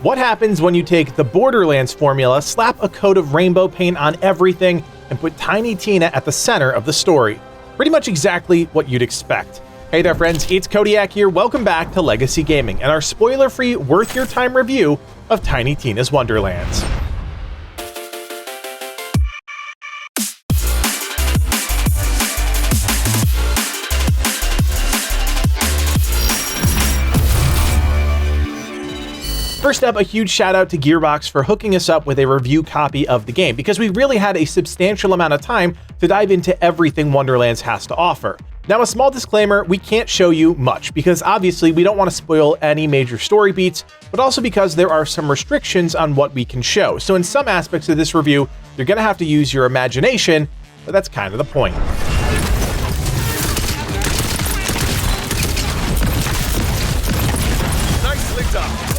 What happens when you take the Borderlands formula, slap a coat of rainbow paint on everything, and put Tiny Tina at the center of the story? Pretty much exactly what you'd expect. Hey there friends, it's Kodiak here, welcome back to Legacy Gaming and our spoiler-free, worth-your-time review of Tiny Tina's Wonderlands. First up, a huge shout out to Gearbox for hooking us up with a review copy of the game, because we really had a substantial amount of time to dive into everything Wonderlands has to offer. Now, a small disclaimer, we can't show you much, because obviously we don't want to spoil any major story beats, but also because there are some restrictions on what we can show. So in some aspects of this review, you're going to have to use your imagination, but that's kind of the point. Nicely done.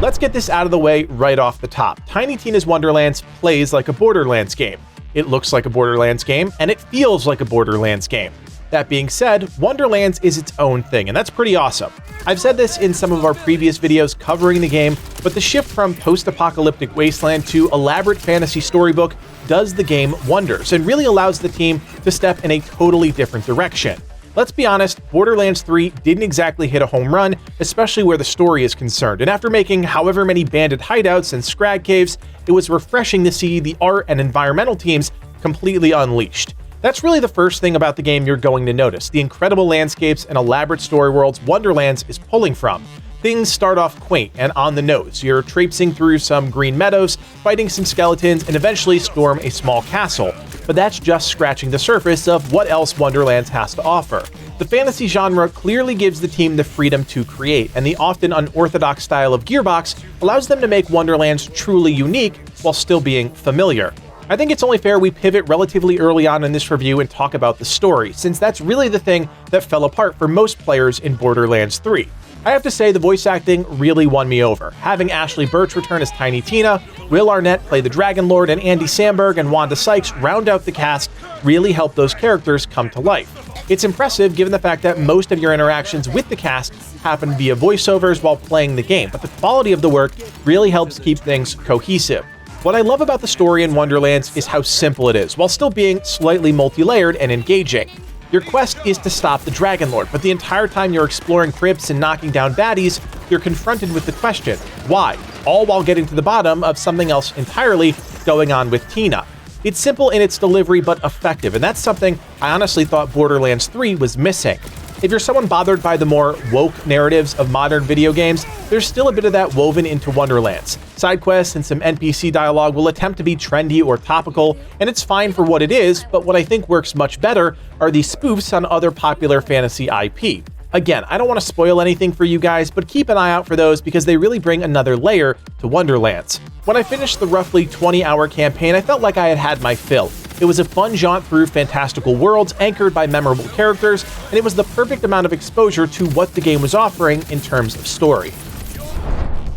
Let's get this out of the way right off the top. Tiny Tina's Wonderlands plays like a Borderlands game. It looks like a Borderlands game, and it feels like a Borderlands game. That being said, Wonderlands is its own thing, and that's pretty awesome. I've said this in some of our previous videos covering the game, but the shift from post-apocalyptic wasteland to elaborate fantasy storybook does the game wonders, and really allows the team to step in a totally different direction. Let's be honest, Borderlands 3 didn't exactly hit a home run, especially where the story is concerned, and after making however many bandit hideouts and scrag caves, it was refreshing to see the art and environmental teams completely unleashed. That's really the first thing about the game you're going to notice, the incredible landscapes and elaborate story worlds Wonderlands is pulling from. Things start off quaint and on the nose. You're traipsing through some green meadows, fighting some skeletons, and eventually storm a small castle. But that's just scratching the surface of what else Wonderlands has to offer. The fantasy genre clearly gives the team the freedom to create, and the often unorthodox style of Gearbox allows them to make Wonderlands truly unique while still being familiar. I think it's only fair we pivot relatively early on in this review and talk about the story, since that's really the thing that fell apart for most players in Borderlands 3. I have to say the voice acting really won me over. Having Ashley Burch return as Tiny Tina, Will Arnett play the Dragon Lord, and Andy Samberg and Wanda Sykes round out the cast really helped those characters come to life. It's impressive given the fact that most of your interactions with the cast happen via voiceovers while playing the game, but the quality of the work really helps keep things cohesive. What I love about the story in Wonderlands is how simple it is, while still being slightly multi-layered and engaging. Your quest is to stop the Dragon Lord, but the entire time you're exploring crypts and knocking down baddies, you're confronted with the question, why? All while getting to the bottom of something else entirely going on with Tina. It's simple in its delivery, but effective, and that's something I honestly thought Borderlands 3 was missing. If you're someone bothered by the more woke narratives of modern video games, there's still a bit of that woven into Wonderlands. Side quests and some NPC dialogue will attempt to be trendy or topical, and it's fine for what it is, but what I think works much better are the spoofs on other popular fantasy IP. Again, I don't want to spoil anything for you guys, but keep an eye out for those because they really bring another layer to Wonderlands. When I finished the roughly 20-hour campaign, I felt like I had had my fill. It was a fun jaunt through fantastical worlds anchored by memorable characters, and it was the perfect amount of exposure to what the game was offering in terms of story.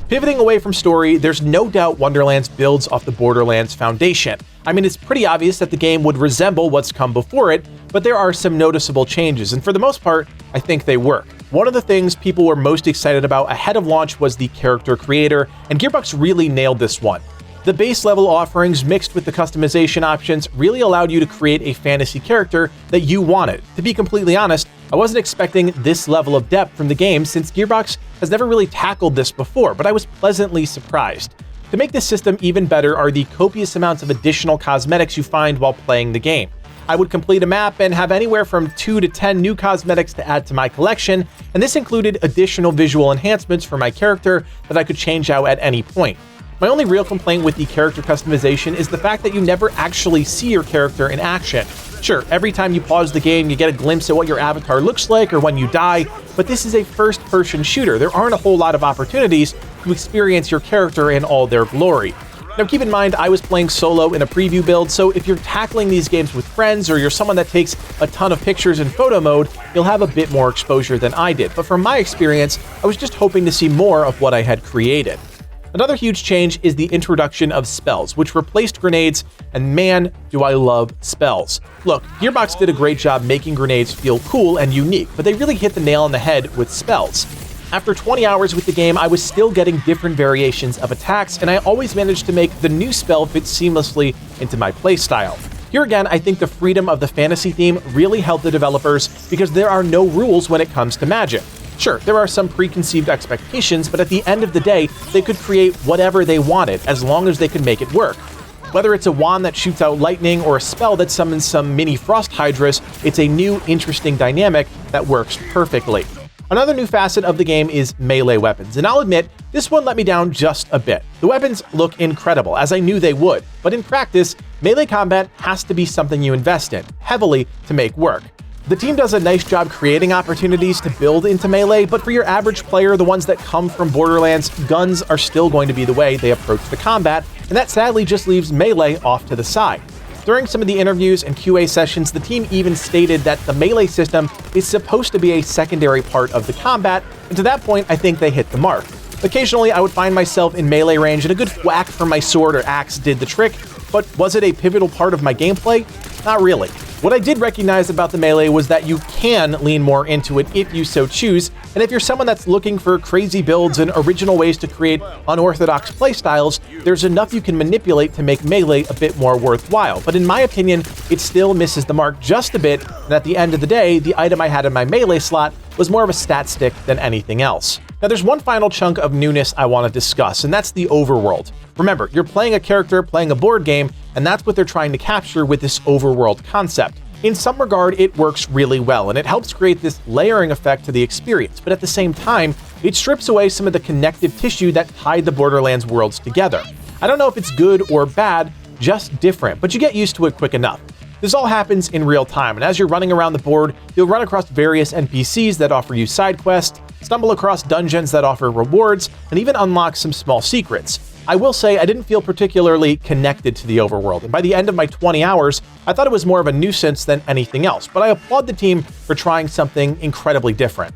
Pivoting away from story, there's no doubt Wonderlands builds off the Borderlands foundation. I mean, it's pretty obvious that the game would resemble what's come before it, but there are some noticeable changes, and for the most part, I think they work. One of the things people were most excited about ahead of launch was the character creator, and Gearbox really nailed this one. The base level offerings mixed with the customization options really allowed you to create a fantasy character that you wanted. To be completely honest, I wasn't expecting this level of depth from the game since Gearbox has never really tackled this before, but I was pleasantly surprised. To make this system even better are the copious amounts of additional cosmetics you find while playing the game. I would complete a map and have anywhere from 2 to 10 new cosmetics to add to my collection, and this included additional visual enhancements for my character that I could change out at any point. My only real complaint with the character customization is the fact that you never actually see your character in action. Sure, every time you pause the game, you get a glimpse at what your avatar looks like or when you die, but this is a first-person shooter. There aren't a whole lot of opportunities to experience your character in all their glory. Now keep in mind, I was playing solo in a preview build, so if you're tackling these games with friends or you're someone that takes a ton of pictures in photo mode, you'll have a bit more exposure than I did. But from my experience, I was just hoping to see more of what I had created. Another huge change is the introduction of spells, which replaced grenades, and man, do I love spells. Look, Gearbox did a great job making grenades feel cool and unique, but they really hit the nail on the head with spells. After 20 hours with the game, I was still getting different variations of attacks, and I always managed to make the new spell fit seamlessly into my playstyle. Here again, I think the freedom of the fantasy theme really helped the developers because there are no rules when it comes to magic. Sure, there are some preconceived expectations, but at the end of the day, they could create whatever they wanted as long as they could make it work. Whether it's a wand that shoots out lightning or a spell that summons some mini frost hydras, it's a new, interesting dynamic that works perfectly. Another new facet of the game is melee weapons, and I'll admit, this one let me down just a bit. The weapons look incredible, as I knew they would, but in practice, melee combat has to be something you invest in, heavily, to make work. The team does a nice job creating opportunities to build into melee, but for your average player, the ones that come from Borderlands, guns are still going to be the way they approach the combat, and that sadly just leaves melee off to the side. During some of the interviews and QA sessions, the team even stated that the melee system is supposed to be a secondary part of the combat, and to that point, I think they hit the mark. Occasionally, I would find myself in melee range, and a good whack from my sword or axe did the trick, but was it a pivotal part of my gameplay? Not really. What I did recognize about the melee was that you can lean more into it if you so choose, and if you're someone that's looking for crazy builds and original ways to create unorthodox playstyles, there's enough you can manipulate to make melee a bit more worthwhile. But in my opinion, it still misses the mark just a bit, and at the end of the day, the item I had in my melee slot was more of a stat stick than anything else. Now there's one final chunk of newness I want to discuss, and that's the overworld. Remember, you're playing a character, playing a board game, and that's what they're trying to capture with this overworld concept. In some regard, it works really well, and it helps create this layering effect to the experience, but at the same time, it strips away some of the connective tissue that tied the Borderlands worlds together. I don't know if it's good or bad, just different, but you get used to it quick enough. This all happens in real time, and as you're running around the board, you'll run across various NPCs that offer you side quests, stumble across dungeons that offer rewards, and even unlock some small secrets. I will say I didn't feel particularly connected to the overworld, and by the end of my 20 hours, I thought it was more of a nuisance than anything else, but I applaud the team for trying something incredibly different.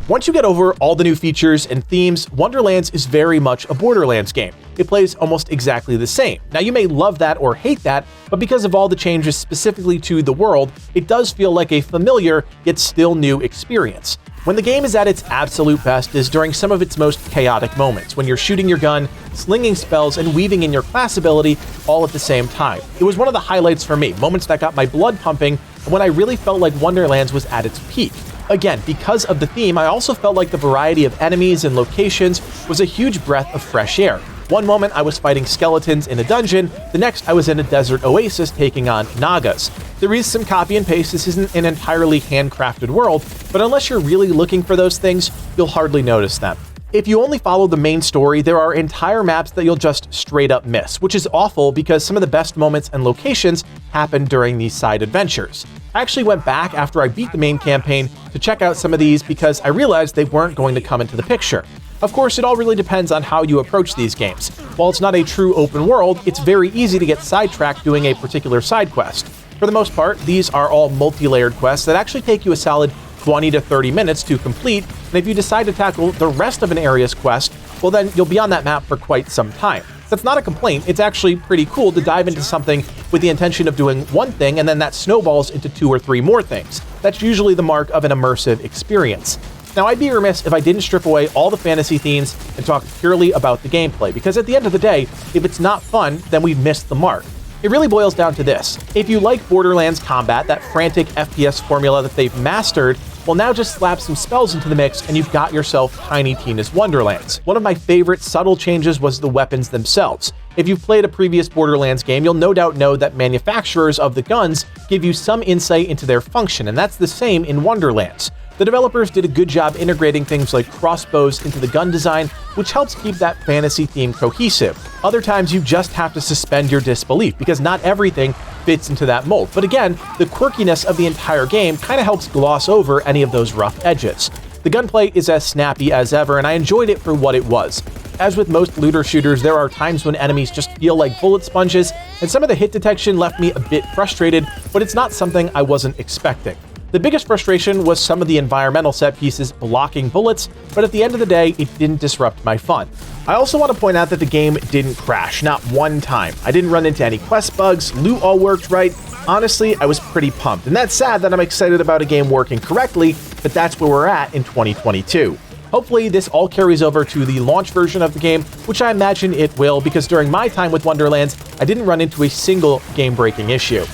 Once you get over all the new features and themes, Wonderlands is very much a Borderlands game. It plays almost exactly the same. Now you may love that or hate that, but because of all the changes specifically to the world, it does feel like a familiar yet still new experience. When the game is at its absolute best is during some of its most chaotic moments, when you're shooting your gun, slinging spells, and weaving in your class ability all at the same time. It was one of the highlights for me, moments that got my blood pumping, and when I really felt like Wonderlands was at its peak. Again, because of the theme, I also felt like the variety of enemies and locations was a huge breath of fresh air. One moment I was fighting skeletons in a dungeon, the next I was in a desert oasis taking on Nagas. There is some copy and paste, this isn't an entirely handcrafted world, but unless you're really looking for those things, you'll hardly notice them. If you only follow the main story, there are entire maps that you'll just straight up miss, which is awful because some of the best moments and locations happen during these side adventures. I actually went back after I beat the main campaign to check out some of these because I realized they weren't going to come into the picture. Of course, it all really depends on how you approach these games. While it's not a true open world, it's very easy to get sidetracked doing a particular side quest. For the most part, these are all multi-layered quests that actually take you a solid 20 to 30 minutes to complete, and if you decide to tackle the rest of an area's quest, well then you'll be on that map for quite some time. That's not a complaint, it's actually pretty cool to dive into something with the intention of doing one thing and then that snowballs into 2 or 3 more things. That's usually the mark of an immersive experience. Now, I'd be remiss if I didn't strip away all the fantasy themes and talk purely about the gameplay, because at the end of the day, if it's not fun, then we've missed the mark. It really boils down to this. If you like Borderlands combat, that frantic FPS formula that they've mastered, well now just slap some spells into the mix and you've got yourself Tiny Tina's Wonderlands. One of my favorite subtle changes was the weapons themselves. If you've played a previous Borderlands game, you'll no doubt know that manufacturers of the guns give you some insight into their function, and that's the same in Wonderlands. The developers did a good job integrating things like crossbows into the gun design, which helps keep that fantasy theme cohesive. Other times you just have to suspend your disbelief because not everything fits into that mold. But again, the quirkiness of the entire game kind of helps gloss over any of those rough edges. The gunplay is as snappy as ever, and I enjoyed it for what it was. As with most looter shooters, there are times when enemies just feel like bullet sponges, and some of the hit detection left me a bit frustrated, but it's not something I wasn't expecting. The biggest frustration was some of the environmental set pieces blocking bullets, but at the end of the day, it didn't disrupt my fun. I also want to point out that the game didn't crash, not one time. I didn't run into any quest bugs, loot all worked right. Honestly, I was pretty pumped, and that's sad that I'm excited about a game working correctly, but that's where we're at in 2022. Hopefully, this all carries over to the launch version of the game, which I imagine it will, because during my time with Wonderlands, I didn't run into a single game-breaking issue.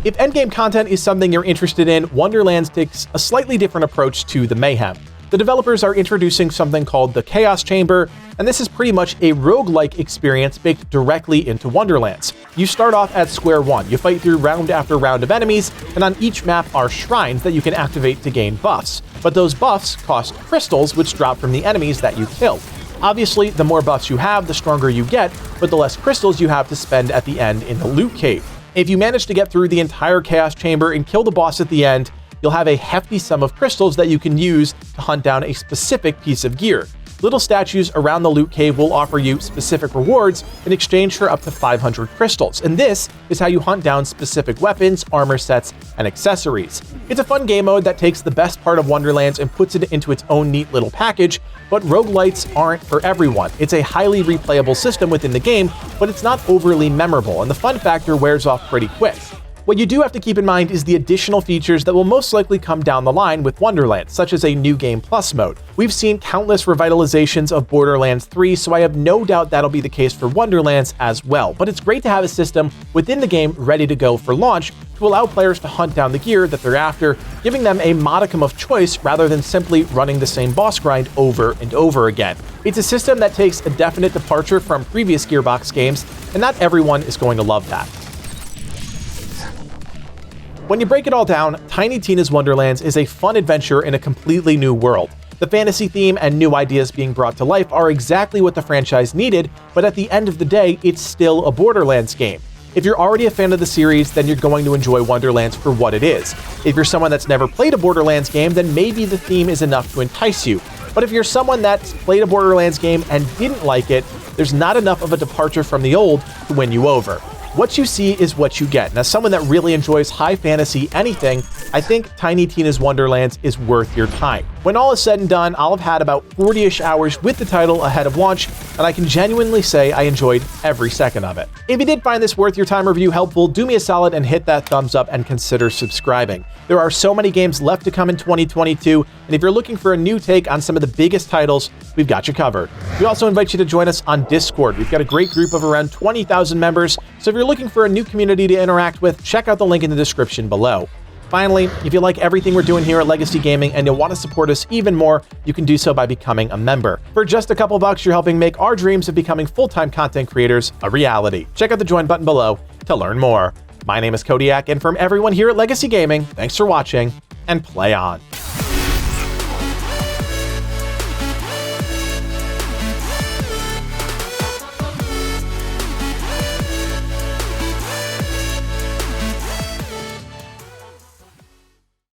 If endgame content is something you're interested in, Wonderlands takes a slightly different approach to the mayhem. The developers are introducing something called the Chaos Chamber, and this is pretty much a roguelike experience baked directly into Wonderlands. You start off at square one, you fight through round after round of enemies, and on each map are shrines that you can activate to gain buffs. But those buffs cost crystals, which drop from the enemies that you kill. Obviously, the more buffs you have, the stronger you get, but the less crystals you have to spend at the end in the loot cave. If you manage to get through the entire Chaos Chamber and kill the boss at the end, you'll have a hefty sum of crystals that you can use to hunt down a specific piece of gear. Little statues around the loot cave will offer you specific rewards in exchange for up to 500 crystals, and this is how you hunt down specific weapons, armor sets, and accessories. It's a fun game mode that takes the best part of Wonderlands and puts it into its own neat little package, but roguelites aren't for everyone. It's a highly replayable system within the game, but it's not overly memorable, and the fun factor wears off pretty quick. What you do have to keep in mind is the additional features that will most likely come down the line with Wonderlands, such as a New Game Plus mode. We've seen countless revitalizations of Borderlands 3, so I have no doubt that'll be the case for Wonderlands as well, but it's great to have a system within the game ready to go for launch to allow players to hunt down the gear that they're after, giving them a modicum of choice rather than simply running the same boss grind over and over again. It's a system that takes a definite departure from previous Gearbox games, and not everyone is going to love that. When you break it all down, Tiny Tina's Wonderlands is a fun adventure in a completely new world. The fantasy theme and new ideas being brought to life are exactly what the franchise needed, but at the end of the day, it's still a Borderlands game. If you're already a fan of the series, then you're going to enjoy Wonderlands for what it is. If you're someone that's never played a Borderlands game, then maybe the theme is enough to entice you. But if you're someone that's played a Borderlands game and didn't like it, there's not enough of a departure from the old to win you over. What you see is what you get. And as someone that really enjoys high fantasy anything, I think Tiny Tina's Wonderlands is worth your time. When all is said and done, I'll have had about 40-ish hours with the title ahead of launch, and I can genuinely say I enjoyed every second of it. If you did find this worth your time review helpful, do me a solid and hit that thumbs up and consider subscribing. There are so many games left to come in 2022, and if you're looking for a new take on some of the biggest titles, we've got you covered. We also invite you to join us on Discord. We've got a great group of around 20,000 members, so if you're looking for a new community to interact with, check out the link in the description below. Finally, if you like everything we're doing here at Legacy Gaming and you'll want to support us even more, you can do so by becoming a member. For just a couple bucks, you're helping make our dreams of becoming full-time content creators a reality. Check out the join button below to learn more. My name is Kodiak, and from everyone here at Legacy Gaming, thanks for watching, and play on.